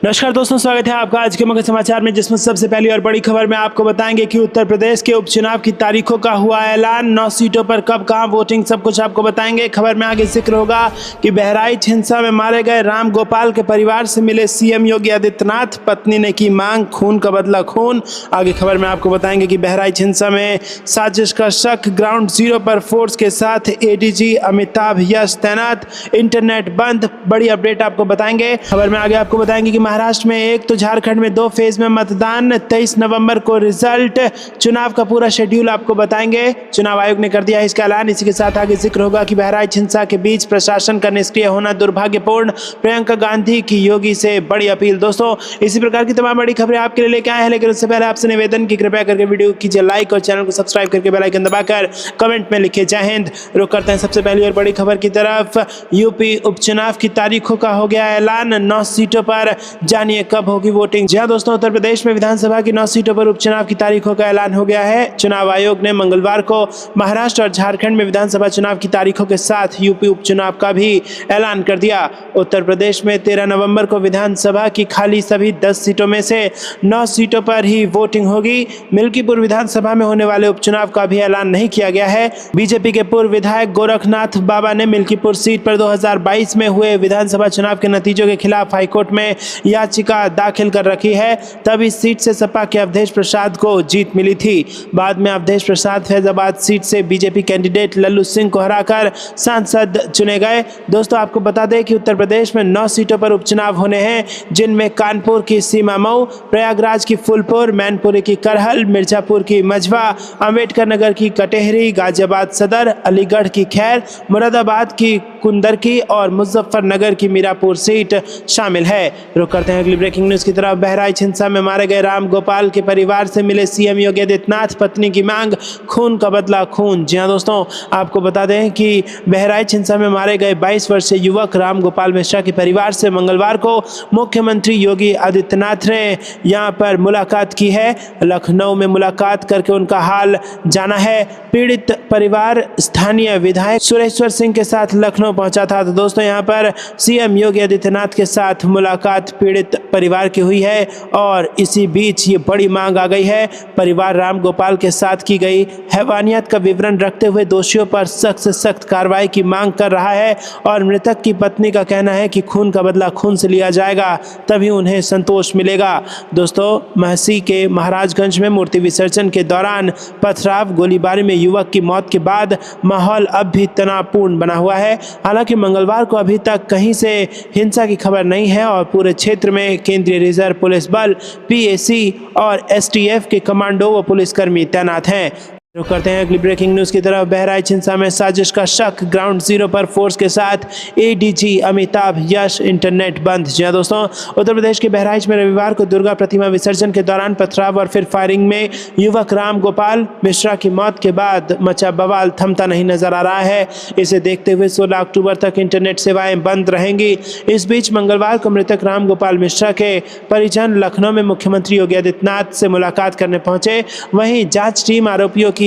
नमस्कार दोस्तों, स्वागत है आपका आज के मुख्य समाचार में, जिसमें सबसे पहली और बड़ी खबर में आपको बताएंगे कि उत्तर प्रदेश के उपचुनाव की तारीखों का हुआ ऐलान। 9 सीटों पर कब कहां वोटिंग, सब कुछ आपको बताएंगे। खबर में आगे जिक्र होगा कि बहराइच हिंसा में मारे गए राम गोपाल के परिवार से मिले सीएम योगी आदित्यनाथ, पत्नी ने की मांग, खून का बदला खून। आगे खबर में आपको बताएंगे कि बहराइच हिंसा में साजिश का शक, ग्राउंड जीरो पर फोर्स के साथ एडीजी अमिताभ यश तैनात, इंटरनेट बंद। बड़ी अपडेट आपको बताएंगे। खबर में आगे आपको बताएंगे कि महाराष्ट्र में एक तो झारखंड में 2 फेज में मतदान, 23 नवंबर को रिजल्ट। चुनाव का पूरा शेड्यूल आपको बताएंगे। चुनाव आयोग ने कर दिया है इसका ऐलान। इसी के साथ आगे जिक्र होगा कि बहराइच हिंसा के बीच प्रशासन का निष्क्रिय होना दुर्भाग्यपूर्ण, प्रियंका गांधी की योगी से बड़ी अपील। दोस्तों, इसी प्रकार की तमाम बड़ी खबरें आपके लिए लेके आए हैं, लेकिन उससे पहले आपसे निवेदन की कृपया करके वीडियो कीजिए लाइक और चैनल को सब्सक्राइब करके बेल आइकन दबाकर कमेंट में लिखिए जय हिंद। रुक करते हैं सबसे पहली और बड़ी खबर की तरफ। यूपी उपचुनाव की तारीखों का हो गया ऐलान। 9 सीटों पर जानिए कब होगी वोटिंग। जी हां दोस्तों, उत्तर प्रदेश में विधानसभा की 9 सीटों पर उपचुनाव की तारीखों का ऐलान हो गया है। चुनाव आयोग ने मंगलवार को महाराष्ट्र और झारखंड में विधानसभा चुनाव की तारीखों के साथ यूपी उपचुनाव का भी ऐलान कर दिया। उत्तर प्रदेश में 13 नवंबर को विधानसभा की खाली सभी 10 सीटों में से 9 सीटों पर ही वोटिंग होगी। मिल्कीपुर विधानसभा में होने वाले उपचुनाव का भी ऐलान नहीं किया गया है। बीजेपी के पूर्व विधायक गोरखनाथ बाबा ने मिल्कीपुर सीट पर 2022 में हुए विधानसभा चुनाव के नतीजों के खिलाफ हाईकोर्ट में याचिका दाखिल कर रखी है। तब इस सीट से सपा के अवधेश प्रसाद को जीत मिली थी। बाद में अवधेश प्रसाद फैजाबाद सीट से बीजेपी कैंडिडेट लल्लू सिंह को हराकर सांसद चुने गए। दोस्तों, आपको बता दें कि उत्तर प्रदेश में 9 सीटों पर उपचुनाव होने हैं, जिनमें कानपुर की सीमा मऊ, प्रयागराज की फूलपुर, मैनपुरी की करहल, मिर्जापुर की मझवा, अम्बेडकर नगर की कटेहरी, गाजियाबाद सदर, अलीगढ़ की खैर, मुरादाबाद की कुंदरकी और मुजफ्फरनगर की मीरापुर सीट शामिल है। रुक करते हैं अगली ब्रेकिंग न्यूज की तरफ। बहराइच हिंसा में मारे गए राम गोपाल के परिवार से मिले सीएम योगी आदित्यनाथ, पत्नी की मांग, खून का बदला खून। जी हां दोस्तों, आपको बता दें कि बहराइच हिंसा में मारे गए 22 वर्षीय युवक राम गोपाल मिश्रा के परिवार से मंगलवार को मुख्यमंत्री योगी आदित्यनाथ ने यहां पर मुलाकात की है। लखनऊ में मुलाकात करके उनका हाल जाना है। पीड़ित परिवार स्थानीय विधायक सुरेश्वर सिंह के साथ लखनऊ पहुंचा था। तो दोस्तों, यहां पर सीएम योगी आदित्यनाथ के साथ मुलाकात पीड़ित परिवार की हुई है और इसी बीच ये बड़ी मांग आ गई है। परिवार राम गोपाल के साथ की गई हैवानियत का विवरण रखते हुए दोषियों पर सख्त से सख्त कार्रवाई की मांग कर रहा है और मृतक की पत्नी का कहना है कि खून का बदला खून से लिया जाएगा, तभी उन्हें संतोष मिलेगा। दोस्तों, महसी के महाराजगंज में मूर्ति विसर्जन के दौरान पथराव, गोलीबारी में युवक की मौत के बाद माहौल अब भी तनावपूर्ण बना हुआ है। हालांकि मंगलवार को अभी तक कहीं से हिंसा की खबर नहीं है और पूरे क्षेत्र में केंद्रीय रिजर्व पुलिस बल, पीएसी और एसटीएफ के कमांडो व पुलिसकर्मी तैनात हैं। रुक करते हैं अगली ब्रेकिंग न्यूज की तरफ। बहराइच हिंसा में साजिश का शक, ग्राउंड जीरो पर फोर्स के साथ एडीजी अमिताभ यश, इंटरनेट बंद। जी हां दोस्तों, उत्तर प्रदेश के बहराइच में रविवार को दुर्गा प्रतिमा विसर्जन के दौरान पथराव और फिर फायरिंग में युवक राम गोपाल मिश्रा की मौत के बाद मचा बवाल थमता नहीं नजर आ रहा है। इसे देखते हुए 16 अक्टूबर तक इंटरनेट सेवाएं बंद रहेंगी। इस बीच मंगलवार को मृतक राम गोपाल मिश्रा के परिजन लखनऊ में मुख्यमंत्री योगी आदित्यनाथ से मुलाकात करने पहुंचे। वहीं जांच टीम आरोपियों की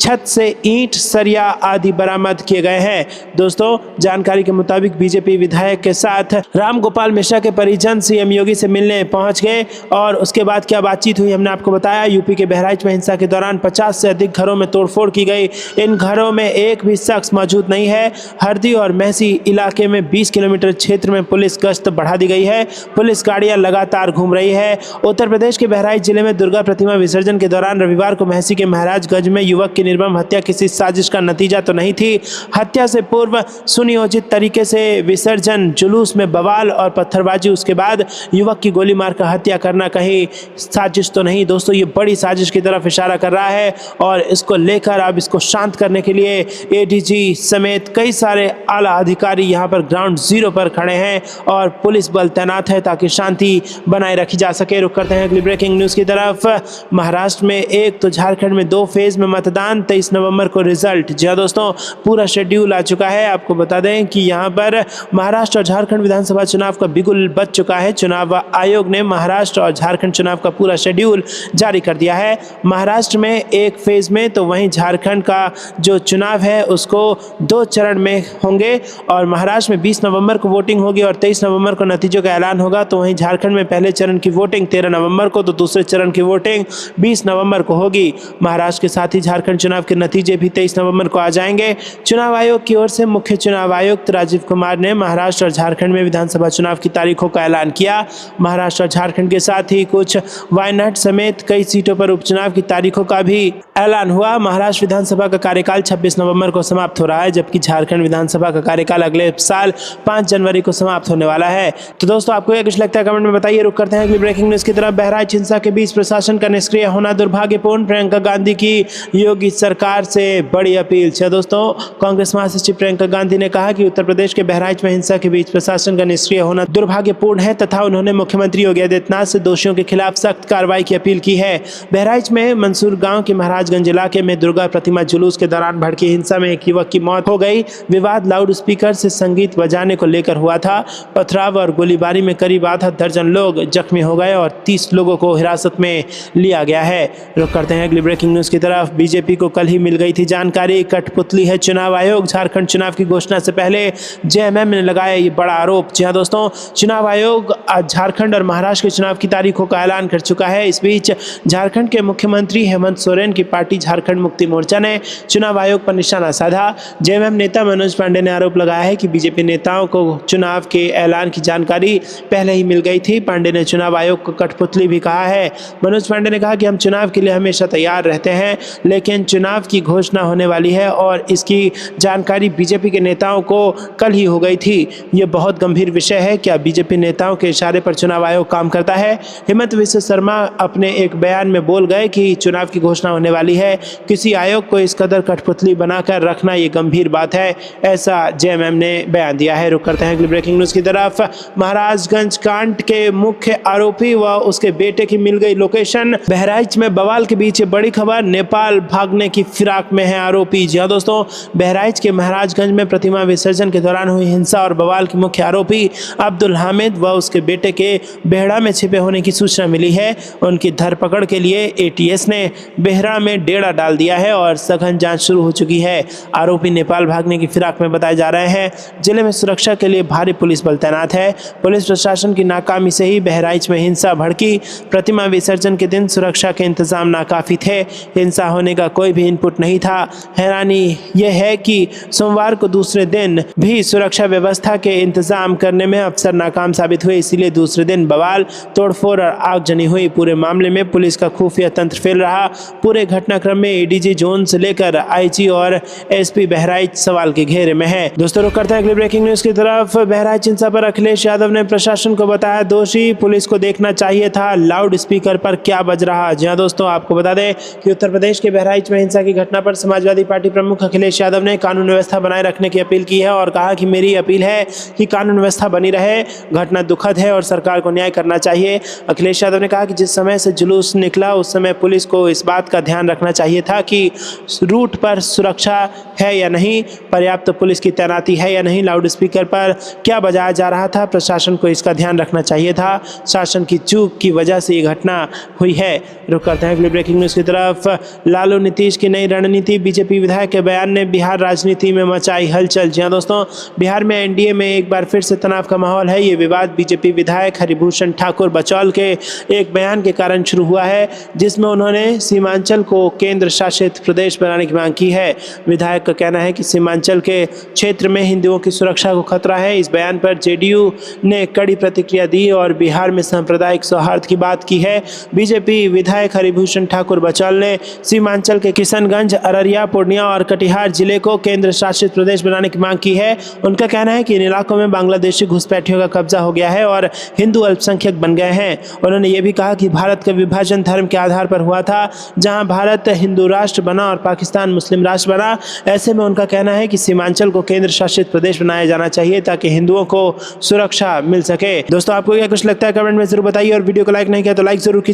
छत से ईंट, सरिया आदि बरामद किए गए हैं। दोस्तों, जानकारी के मुताबिक बीजेपी विधायक के साथ राम गोपाल मिश्रा के परिजन सीएम योगी से मिलने पहुंच गए और उसके बाद क्या बातचीत हुई हमने आपको बताया। यूपी के बहराइच में हिंसा के दौरान 50 से अधिक घरों में तोड़फोड़ की गई। इन घरों में एक भी शख्स मौजूद नहीं है। हरदी और महसी इलाके में 20 किलोमीटर क्षेत्र में पुलिस गश्त बढ़ा दी गई है। पुलिस गाड़ियां लगातार घूम रही है। उत्तर प्रदेश के बहराइच जिले में दुर्गा प्रतिमा विसर्जन के दौरान रविवार को महसी के महाराजगंज में युवक की निर्मम हत्या किसी साजिश का नतीजा तो नहीं थी। हत्या से पूर्व सुनियोजित तरीके से विसर्जन, जुलूस में बवाल और पत्थरबाजी, उसके बाद युवक की गोली मारकर हत्या करना कहीं साजिश तो नहीं। दोस्तों, ये बड़ी साजिश की तरफ इशारा कर रहा है और इसको लेकर अब इसको शांत करने के लिए एडीजी समेत कई सारे आला अधिकारी यहाँ पर ग्राउंड जीरो पर खड़े हैं और पुलिस बल तैनात है ताकि शांति बनाए रखी जा सके। रुक करते हैं अगली ब्रेकिंग न्यूज की तरफ। महाराष्ट्र में एक तो झारखंड में 2 फेज में मतदान, 23 नवंबर को रिजल्ट। जी हाँ दोस्तों, पूरा शेड्यूल आ चुका है। आपको बता दें कि यहाँ पर महाराष्ट्र और झारखंड विधानसभा चुनाव का बिगुल बज चुका है। चुनाव आयोग ने महाराष्ट्र और झारखंड चुनाव का पूरा शेड्यूल जारी कर दिया है। महाराष्ट्र में एक फेज में, तो वहीं झारखंड का जो चुनाव है उसको 2 चरण में होंगे और महाराष्ट्र में 20 नवंबर को वोटिंग होगी और 23 नवंबर को नतीजों का ऐलान होगा। तो वहीं झारखंड में पहले चरण की वोटिंग 13 नवंबर को, तो दूसरे चरण की वोटिंग 20 नवंबर को होगी। महाराष्ट्र के साथ ही झारखंड चुनाव के नतीजे भी 23 नवंबर को आ जाएंगे। चुनाव आयोग की ओर से मुख्य चुनाव आयुक्त राजीव कुमार ने महाराष्ट्र और झारखंड में विधानसभा चुनाव की तारीखों का ऐलान किया। महाराष्ट्र और झारखंड के साथ ही कुछ वायनाड समेत कई सीटों पर उपचुनाव की तारीखों का भी ऐलान हुआ। महाराष्ट्र विधानसभा का कार्यकाल 26 नवंबर को समाप्त हो रहा है, जबकि झारखंड विधानसभा का कार्यकाल अगले साल 5 जनवरी को समाप्त होने वाला है। तो दोस्तों, आपको क्या कुछ लगता है कमेंट में बताइए। रुक करते हैं अगली ब्रेकिंग न्यूज की तरफ। बहराइच हिंसा के बीच प्रशासन का निष्क्रिय होना दुर्भाग्यपूर्ण, प्रियंका गांधी की योगी सरकार से बड़ी अपील। दोस्तों, कांग्रेस महासचिव प्रियंका गांधी ने कहा कि उत्तर प्रदेश के बहराइच में हिंसा के बीच प्रशासन का निष्क्रिय होना दुर्भाग्यपूर्ण है तथा उन्होंने मुख्यमंत्री योगी आदित्यनाथ से दोषियों के खिलाफ सख्त कार्रवाई की अपील की है। बहराइच में मंसूर गांव के महाराजगंज इलाके में दुर्गा प्रतिमा जुलूस के दौरान भड़की हिंसा में एक युवक की मौत हो गई। विवाद लाउड स्पीकर से संगीत बजाने को लेकर हुआ था। पथराव और गोलीबारी में करीब आधा दर्जन लोग जख्मी हो गए और 30 लोगों को हिरासत में लिया गया है। रुक करते हैं अगली ब्रेकिंग न्यूज की तरफ। बीजेपी को कल ही मिल गई थी जानकारी, कठपुतली है चुनाव आयोग। झारखंड चुनाव की घोषणा से पहले जेएमएम ने लगाया ये बड़ा आरोप। जी हाँ दोस्तों, चुनाव आयोग आज झारखंड और महाराष्ट्र के चुनाव की तारीखों का ऐलान कर चुका है। इस बीच झारखंड के मुख्यमंत्री हेमंत सोरेन की पार्टी झारखंड मुक्ति मोर्चा ने चुनाव आयोग पर निशाना साधा। जेएमएम नेता मनोज पांडे ने आरोप लगाया है कि बीजेपी नेताओं को चुनाव के ऐलान की जानकारी पहले ही मिल गई थी। पांडे ने चुनाव आयोग को कठपुतली भी कहा है। मनोज पांडे ने कहा कि हम चुनाव के लिए हमेशा तैयार रहते हैं, लेकिन चुनाव की घोषणा होने वाली है और इसकी जानकारी बीजेपी के नेताओं को कल ही हो गई थी। ये बहुत गंभीर विषय है। क्या बीजेपी नेताओं के इशारे पर चुनाव आयोग काम करता है? हेमंत विश्व शर्मा अपने एक बयान में बोल गए कि चुनाव की घोषणा होने वाली है। किसी आयोग को इस कदर कठपुतली बनाकर रखना ये गंभीर बात है, ऐसा जेएमएम ने बयान दिया है। रुक करते हैं अगली ब्रेकिंग न्यूज की तरफ। महाराजगंज कांड के मुख्य आरोपी व उसके बेटे की मिल गई लोकेशन। बहराइच में बवाल के बीच बड़ी खबर, नेपाल भागने की फिराक में है आरोपी। जी हाँ दोस्तों, बहराइच के महाराजगंज में प्रतिमा विसर्जन के दौरान हुई हिंसा और बवाल के मुख्य आरोपी अब्दुल हामिद व उसके बेटे के बेहड़ा में छिपे होने की सूचना मिली है। उनकी धरपकड़ के लिए एटीएस ने बेहड़ा में डेरा डाल दिया है और सघन जांच शुरू हो चुकी है। आरोपी नेपाल भागने की फिराक में बताए जा रहे हैं। जिले में सुरक्षा के लिए भारी पुलिस बल तैनात है। पुलिस प्रशासन की नाकामी से ही बहराइच में हिंसा भड़की। प्रतिमा विसर्जन के दिन सुरक्षा के इंतजाम नाकाफी थे। हिंसा होने का कोई भी इनपुट नहीं था। हैरानी यह है कि सोमवार को दूसरे दिन भी सुरक्षा व्यवस्था के इंतजाम करने में अफसर नाकाम साबित हुए, इसीलिए दूसरे दिन बवाल, तोड़फोड़ और आगजनी हुई। पूरे मामले में पुलिस का खुफिया तंत्र फेल रहा। पूरे घटनाक्रम में एडीजी जोन से लेकर आईजी और एसपी बहराइच सवाल के घेरे में है। दोस्तों, रुक करते हैं अगली ब्रेकिंग न्यूज की तरफ। बहराइच हिंसा पर अखिलेश यादव ने प्रशासन को बताया दोषी, पुलिस को देखना चाहिए था लाउड स्पीकर पर क्या बज रहा। जी हाँ दोस्तों, आपको बता दें कि उत्तर प्रदेश के बहराइच में हिंसा की घटना पर समाजवादी पार्टी प्रमुख अखिलेश यादव ने कानून व्यवस्था बनाए रखने की अपील की है और कहा कि मेरी अपील है कि कानून व्यवस्था बनी रहे। घटना दुखद है और सरकार को न्याय करना चाहिए। अखिलेश यादव ने कहा कि जिस समय से जुलूस निकला उस समय पुलिस को इस बात का ध्यान रखना चाहिए था कि रूट पर सुरक्षा है या नहीं, पर्याप्त पुलिस की तैनाती है या नहीं, लाउड स्पीकर पर क्या बजाया जा रहा था। प्रशासन को इसका ध्यान रखना चाहिए था। शासन की चूक की वजह से ये घटना हुई है। रुक करते हैं अगली ब्रेकिंग न्यूज की तरफ। लालू नीतीश की नई रणनीति, बीजेपी विधायक के बयान ने बिहार राजनीति में मचाई हलचल। जी हाँ दोस्तों, बिहार में एनडीए में एक बार फिर से तनाव का माहौल है। ये विवाद बीजेपी विधायक हरिभूषण ठाकुर बचौल के एक बयान के कारण शुरू हुआ है, जिसमें उन्होंने सीमांचल को केंद्र शासित प्रदेश बनाने की मांग की है। विधायक का कहना है कि सीमांचल के क्षेत्र में हिंदुओं की सुरक्षा को खतरा है। इस बयान पर जेडीयू ने कड़ी प्रतिक्रिया दी और बिहार में सांप्रदायिक सौहार्द की बात की है। बीजेपी विधायक हरिभूषण ठाकुर बचौल ने सीमांचल के किशनगंज, अररिया, पूर्णिया और कटिहार जिले को केंद्र शासित प्रदेश बनाने की मांग की है। उनका कहना है कि इन इलाकों में बांग्लादेशी घुसपैठियों का कब्जा हो गया है और हिंदू अल्पसंख्यक बन गए हैं। उन्होंने ये भी कहा कि भारत का विभाजन धर्म के आधार पर हुआ था, जहां भारत हिंदू राष्ट्र बना और पाकिस्तान मुस्लिम राष्ट्र बना। ऐसे में उनका कहना है कि सीमांचल को केंद्र शासित प्रदेश बनाया जाना चाहिए ताकि हिंदुओं को सुरक्षा मिल सके। दोस्तों, आपको क्या कुछ लगता है कमेंट में जरूर बताइए और वीडियो को लाइक नहीं किया तो लाइक जरूर कीजिए।